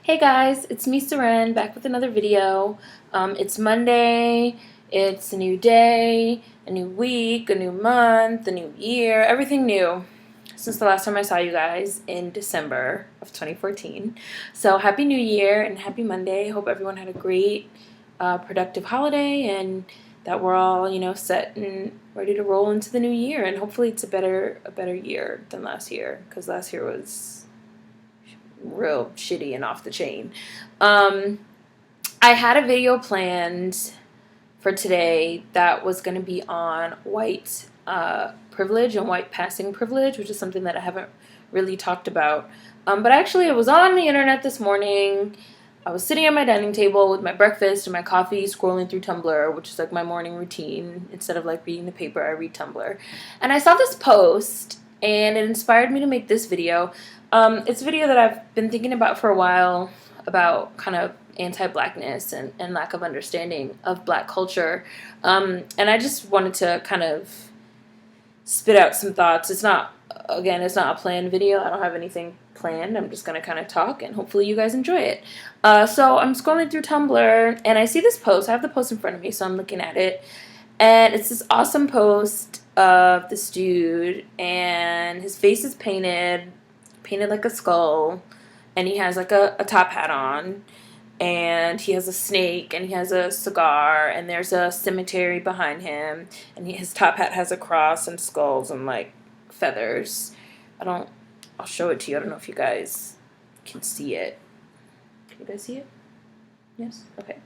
Hey guys, it's me Seren, back with another video. It's Monday, it's a new day, a new week, a new month, a new year, everything new since the last time I saw you guys in December of 2014. So happy new year and happy Monday. Hope everyone had a great, productive holiday and that we're all, set and ready to roll into the new year. And hopefully it's a better year than last year, because last year was real shitty and off the chain. I had a video planned for today that was going to be on white privilege and white passing privilege, which is something that I haven't really talked about. But actually, I was on the internet this morning. I was sitting at my dining table with my breakfast and my coffee, scrolling through Tumblr, which is like my morning routine. Instead of like reading the paper, I read Tumblr. And I saw this post, and it inspired me to make this video. It's a video that I've been thinking about for a while, about kind of anti-blackness and lack of understanding of black culture. And I just wanted to kind of spit out some thoughts. It's not a planned video. I don't have anything planned. I'm just going to kind of talk, and hopefully you guys enjoy it. So I'm scrolling through Tumblr, and I see this post. I have the post in front of me, so I'm looking at it. And it's this awesome post of this dude, and his face is painted like a skull, and he has like a top hat on, and he has a snake, and he has a cigar, and there's a cemetery behind him, and his top hat has a cross and skulls and like feathers. I'll show it to you. I don't know if you guys can see it. Can you guys see it? Yes? Okay.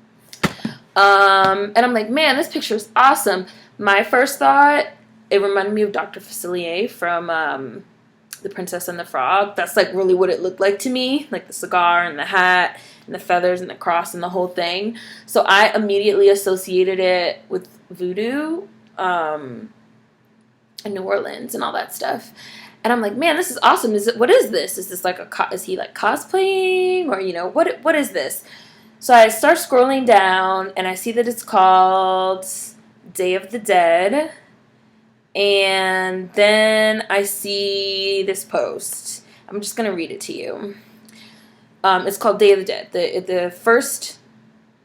And I'm like, man, this picture is awesome. My first thought, it reminded me of Dr. Facilier from The Princess and the Frog. That's like really what it looked like to me, like the cigar and the hat and the feathers and the cross and the whole thing. So I immediately associated it with voodoo and New Orleans and all that stuff. And I'm like, man, this is awesome. What is this? Is this like is he like cosplaying, or what is this? So I start scrolling down, and I see that it's called Day of the Dead. And then I see this post. I'm just going to read it to you. It's called Day of the Dead. The first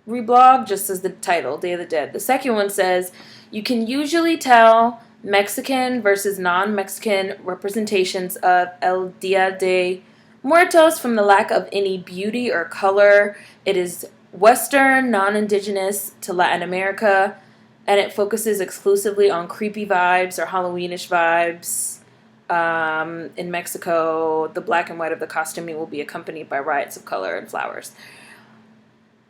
reblog just says the title, Day of the Dead. The second one says, you can usually tell Mexican versus non-Mexican representations of El Dia de Muertos from the lack of any beauty or color. It is Western, non-indigenous to Latin America, and it focuses exclusively on creepy vibes or Halloweenish vibes. In Mexico, the black and white of the costuming will be accompanied by riots of color and flowers.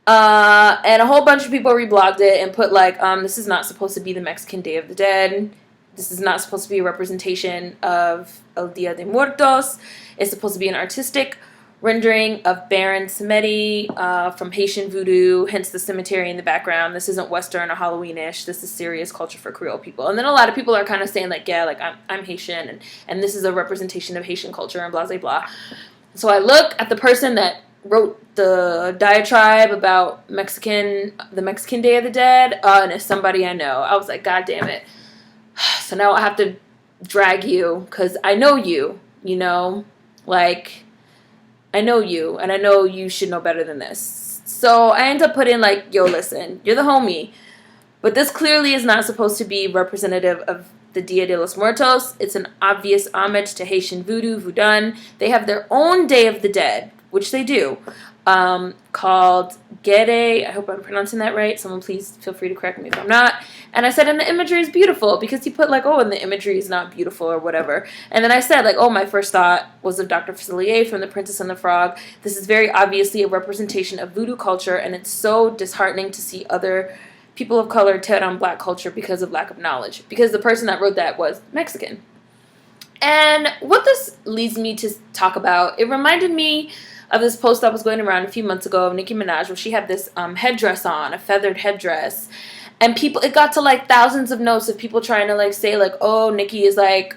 And a whole bunch of people reblogged it and put like, this is not supposed to be the Mexican Day of the Dead. This is not supposed to be a representation of El Dia de Muertos. It's supposed to be an artistic rendering of Baron Samedi from Haitian Voodoo, hence the cemetery in the background. This isn't Western or Halloweenish. This is serious culture for Creole people. And then a lot of people are kind of saying like, yeah, like I'm Haitian, and this is a representation of Haitian culture and blah, blah, blah. So I look at the person that wrote the diatribe about the Mexican Day of the Dead, and it's somebody I know. I was like, God damn it. So now I have to drag you, because I know you, like, I know you, and I know you should know better than this. So I end up putting like, yo, listen, you're the homie, but this clearly is not supposed to be representative of the Dia de los Muertos. It's an obvious homage to Haitian Voodoo, Voudun. They have their own Day of the Dead, which they do, called Ghede. I hope I'm pronouncing that right. Someone please feel free to correct me if I'm not. And I said, and the imagery is beautiful, because he put like, oh, and the imagery is not beautiful or whatever. And then I said like, oh, my first thought was of Dr. Facilier from The Princess and the Frog. This is very obviously a representation of voodoo culture, and it's so disheartening to see other people of color tear down black culture because of lack of knowledge, because the person that wrote that was Mexican. And what this leads me to talk about, it reminded me of this post that was going around a few months ago of Nicki Minaj, where she had this headdress on, a feathered headdress. And it got to like thousands of notes of people trying to like say like, oh, Nicki is like,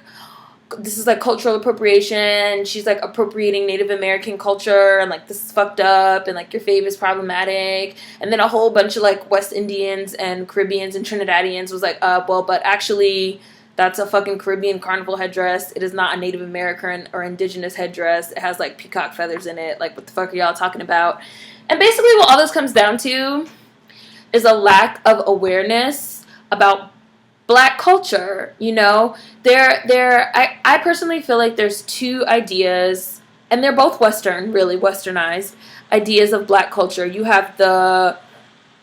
this is like cultural appropriation. She's like appropriating Native American culture, and like this is fucked up, and like your fave is problematic. And then a whole bunch of like West Indians and Caribbeans and Trinidadians was like, well, but actually That's a fucking Caribbean carnival headdress. It is not a Native American or indigenous headdress. It has like peacock feathers in it. Like, what the fuck are y'all talking about? And basically what all this comes down to is a lack of awareness about Black culture. You know, I personally feel like there's two ideas, and they're both Western, really Westernized ideas of Black culture. You have the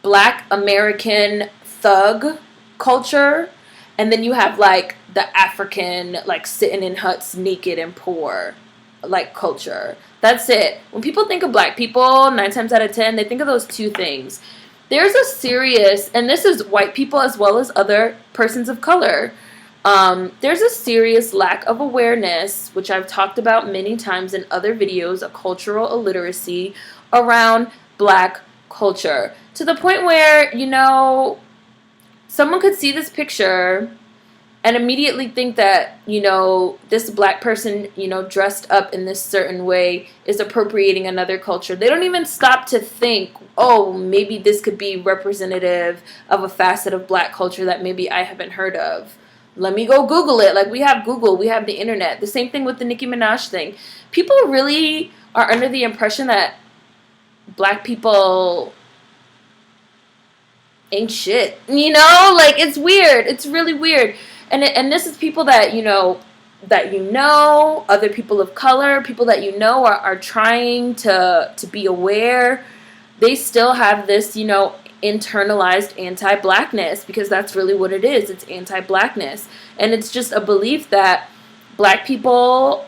Black American thug culture, and then you have like the African, like sitting in huts naked and poor, like culture. That's it. When people think of Black people, 9 times out of 10, they think of those two things. There's a serious, and this is white people as well as other persons of color, there's a serious lack of awareness, which I've talked about many times in other videos, a cultural illiteracy around Black culture. To the point where, you know, someone could see this picture and immediately think that, you know, this Black person, you know, dressed up in this certain way is appropriating another culture. They don't even stop to think, oh, maybe this could be representative of a facet of Black culture that maybe I haven't heard of. Let me go Google it. Like, we have Google, we have the internet. The same thing with the Nicki Minaj thing. People really are under the impression that Black people ain't shit. You know, like, it's weird. It's really weird. And this is people that, you know, other people of color, people that you know are trying to be aware. They still have this, you know, internalized anti-Blackness, because that's really what it is. It's anti-Blackness. And it's just a belief that Black people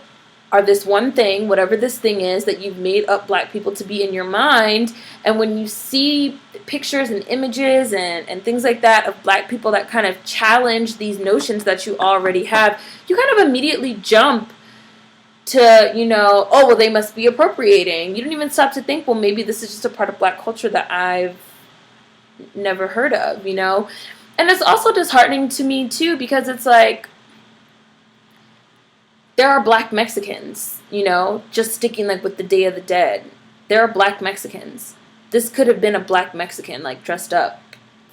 are this one thing, whatever this thing is that you've made up Black people to be in your mind. And when you see pictures and images and things like that of Black people that kind of challenge these notions that you already have, you kind of immediately jump to, you know, oh, well, they must be appropriating. You don't even stop to think, well, maybe this is just a part of Black culture that I've never heard of, you know? And it's also disheartening to me, too, because it's like, there are Black Mexicans, you know, just sticking like with the Day of the Dead. There are Black Mexicans. This could have been a Black Mexican, like, dressed up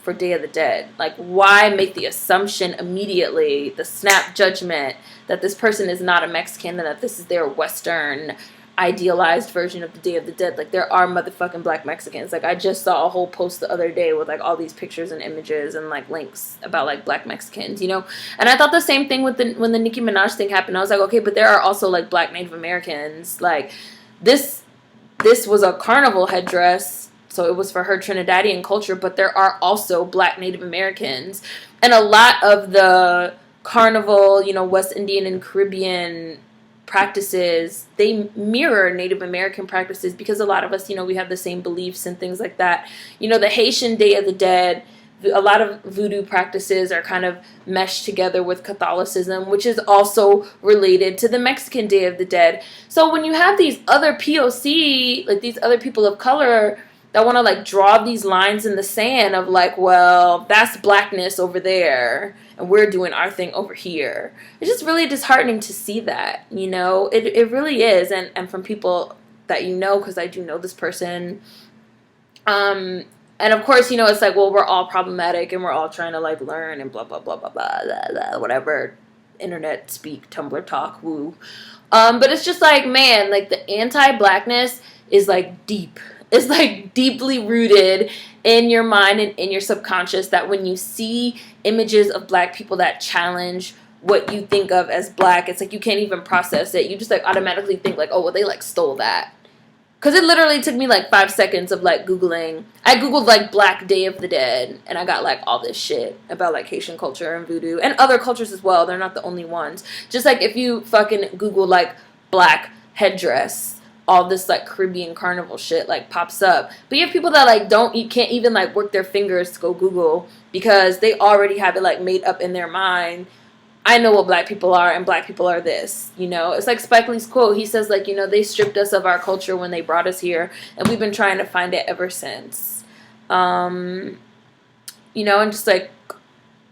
for Day of the Dead. Like, why make the assumption immediately, the snap judgment, that this person is not a Mexican and that this is their Western idealized version of the Day of the Dead? Like, there are motherfucking Black Mexicans. Like, I just saw a whole post the other day with like all these pictures and images and like links about like Black Mexicans, you know. And I thought the same thing with when the Nicki Minaj thing happened. I was like, okay, but there are also like Black Native Americans. Like, this was a carnival headdress, so it was for her Trinidadian culture, but there are also Black Native Americans. And a lot of the carnival, you know, West Indian and Caribbean practices, they mirror Native American practices, because a lot of us, you know, we have the same beliefs and things like that. You know, the Haitian Day of the Dead, a lot of voodoo practices are kind of meshed together with Catholicism, which is also related to the Mexican Day of the Dead. So when you have these other POC, like these other people of color that want to like draw these lines in the sand of like, well, that's Blackness over there and we're doing our thing over here. It's just really disheartening to see that, you know. It really is. And from people that you know, because I do know this person. And of course, you know, it's like, well, we're all problematic and we're all trying to like learn and blah, blah, blah, blah, blah, blah, blah, whatever internet speak, Tumblr talk, woo. But it's just like, man, like the anti-Blackness is like deep. It's like deeply rooted in your mind and in your subconscious, that when you see images of Black people that challenge what you think of as Black, it's like you can't even process it. You just like automatically think like, oh, well, they like stole that. Because it literally took me like 5 seconds of like Googling. I Googled like Black Day of the Dead and I got like all this shit about like Haitian culture and voodoo and other cultures as well. They're not the only ones. Just like if you fucking Google like Black headdress, all this like Caribbean carnival shit like pops up. But you have people that like you can't even like work their fingers to go Google, because they already have it like made up in their mind. I know what Black people are, and Black people are this, you know. It's like Spike Lee's quote. He says like, you know, they stripped us of our culture when they brought us here, and we've been trying to find it ever since. You know, and just like,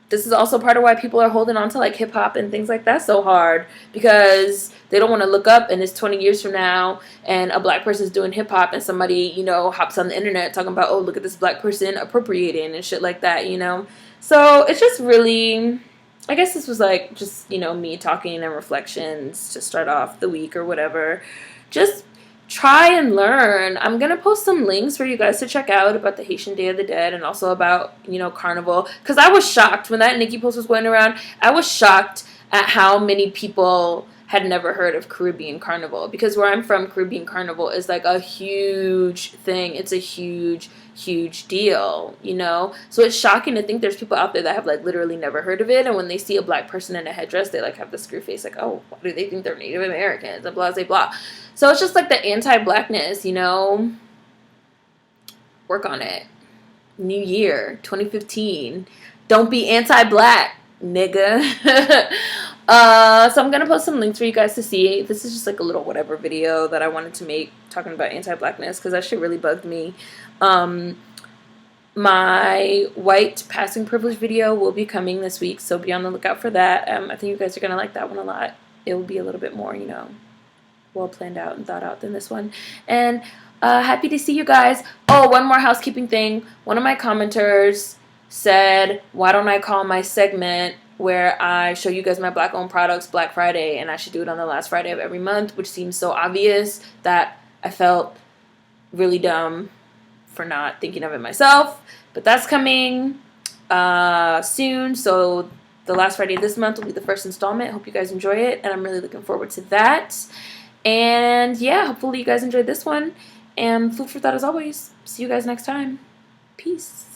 this is also part of why people are holding on to like hip hop and things like that so hard, because they don't want to look up and it's 20 years from now and a Black person's doing hip hop and somebody, you know, hops on the internet talking about, oh, look at this Black person appropriating and shit like that, you know. So it's just really, I guess this was like just, you know, me talking and reflections to start off the week or whatever. Just try and learn. I'm going to post some links for you guys to check out about the Haitian Day of the Dead and also about, you know, Carnival. Because I was shocked when that Nikki post was going around. I was shocked at how many people had never heard of Caribbean Carnival. Because where I'm from, Caribbean Carnival is like a huge thing. It's a huge deal, you know? So it's shocking to think there's people out there that have like literally never heard of it, and when they see a black person in a headdress, they like have the screw face, like, oh, why do they think they're Native Americans, and blah, blah, blah. So it's just like the anti-blackness, you know? Work on it. New year, 2015. Don't be anti-black, nigga. So I'm gonna post some links for you guys to see. This is just like a little whatever video that I wanted to make talking about anti-blackness because that shit really bugged me. My white passing privilege video will be coming this week, so be on the lookout for that. I think you guys are gonna like that one a lot. It will be a little bit more, you know, well planned out and thought out than this one. And happy to see you guys. Oh, one more housekeeping thing. One of my commenters said, why don't I call my segment where I show you guys my black owned products Black Friday, and I should do it on the last Friday of every month, which seems so obvious that I felt really dumb for not thinking of it myself. But that's coming soon, so the last Friday of this month will be the first installment. Hope you guys enjoy it, and I'm really looking forward to that. And yeah, hopefully you guys enjoyed this one, and food for thought as always. See you guys next time. Peace.